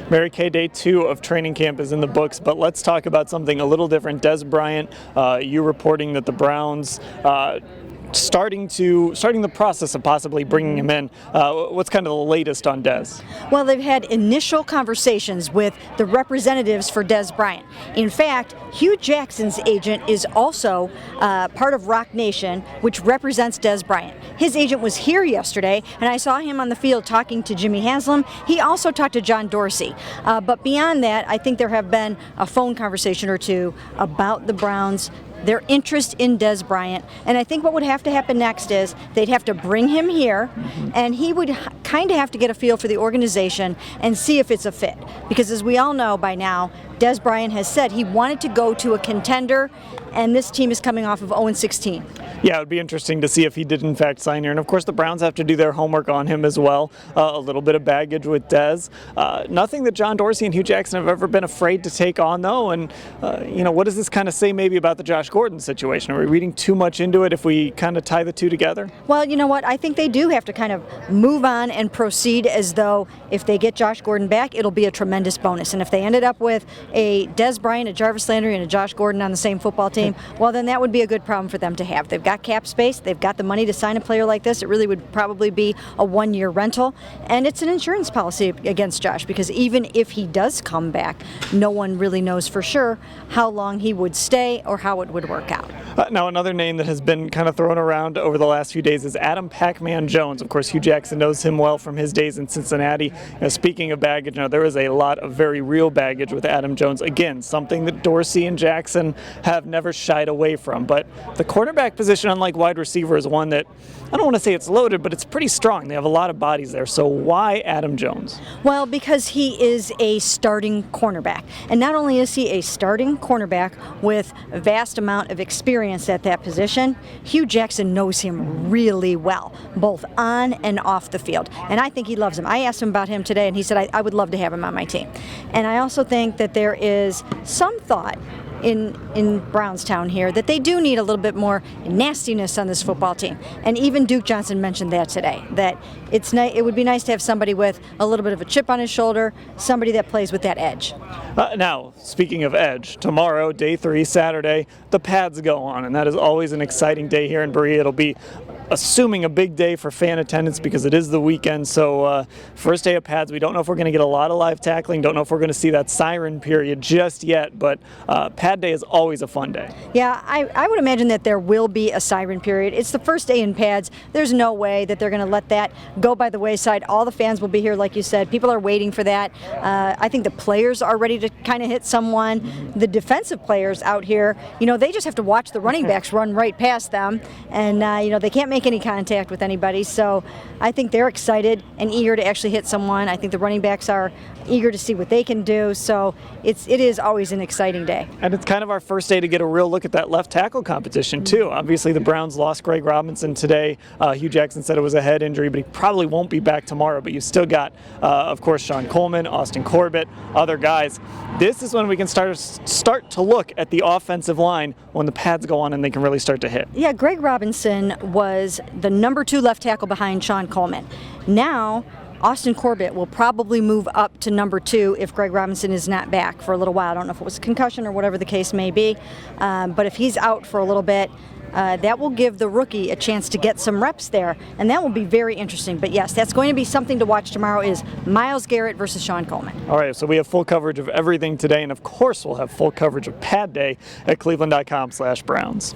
Mary Kay, day 2 of training camp is in the books, but let's talk about something a little different. Dez Bryant, you reporting that the Browns starting the process of possibly bringing him in. What's kind of the latest on Dez? Well, they've had initial conversations with the representatives for Dez Bryant. In fact, Hugh Jackson's agent is also part of Rock Nation, which represents Dez Bryant. His agent was here yesterday, and I saw him on the field talking to Jimmy Haslam. He also talked to John Dorsey. But beyond that, I think there have been a phone conversation or two about the Browns, their interest in Dez Bryant, and I think what would have to happen next is they'd have to bring him here, and he would kind of have to get a feel for the organization and see if it's a fit. Because as we all know by now, Dez Bryant has said he wanted to go to a contender, and this team is coming off of 0-16. Yeah, it would be interesting to see if he did in fact sign here. And of course the Browns have to do their homework on him as well. A little bit of baggage with Dez. Nothing that John Dorsey and Hugh Jackson have ever been afraid to take on though. And what does this kind of say maybe about the Josh Gordon situation? Are we reading too much into it if we kind of tie the two together? Well, you know what? I think they do have to kind of move on and proceed as though if they get Josh Gordon back, it'll be a tremendous bonus. And if they ended up with a Dez Bryant, a Jarvis Landry, and a Josh Gordon on the same football team, well, then that would be a good problem for them to have. They've got cap space. They've got the money to sign a player like this. It really would probably be a one-year rental. And it's an insurance policy against Josh because even if he does come back, no one really knows for sure how long he would stay or how it would work out. Now, another name that has been kind of thrown around over the last few days is Adam Pac-Man Jones. Of course, Hugh Jackson knows him well from his days in Cincinnati. Speaking of baggage, there is a lot of very real baggage with Adam Jones. Again, something that Dorsey and Jackson have never shied away from. But the quarterback position, unlike wide receiver, is one that, I don't want to say it's loaded, but it's pretty strong. They have a lot of bodies there. So why Adam Jones? Well, because he is a starting cornerback. And not only is he a starting cornerback with a vast amount of experience at that position, Hugh Jackson knows him really well, both on and off the field. And I think he loves him. I asked him about him today, and he said, I would love to have him on my team. And I also think that there is some thought in Brownstown here that they do need a little bit more nastiness on this football team. And even Duke Johnson mentioned that today, that it would be nice to have somebody with a little bit of a chip on his shoulder, somebody that plays with that edge. Now, speaking of edge, tomorrow, day 3, Saturday, the pads go on, and that is always an exciting day here in Berea. It'll be assuming a big day for fan attendance because it is the weekend. So first day of pads, we don't know if we're going to get a lot of live tackling, don't know if we're going to see that siren period just yet, but pad day is always a fun day. Yeah, I would imagine that there will be a siren period. It's the first day in pads. There's no way that they're going to let that go by the wayside. All the fans will be here, like you said. People are waiting for that. I think the players are ready to kind of hit someone. The defensive players out here, they just have to watch the running backs run right past them, and they can't make any contact with anybody. So I think they're excited and eager to actually hit someone. I think the running backs are eager to see what they can do. So it is always an exciting day. And it's kind of our first day to get a real look at that left tackle competition too. Obviously the Browns lost Greg Robinson today. Hugh Jackson said it was a head injury, but he probably won't be back tomorrow. But you still got, of course, Sean Coleman, Austin Corbett, other guys. This is when we can start to look at the offensive line when the pads go on and they can really start to hit. Yeah, Greg Robinson was the number 2 left tackle behind Sean Coleman. Now, Austin Corbett will probably move up to number 2 if Greg Robinson is not back for a little while. I don't know if it was a concussion or whatever the case may be, but if he's out for a little bit, that will give the rookie a chance to get some reps there, and that will be very interesting. But yes, that's going to be something to watch tomorrow is Myles Garrett versus Sean Coleman. All right, so we have full coverage of everything today, and of course we'll have full coverage of pad day at cleveland.com/Browns.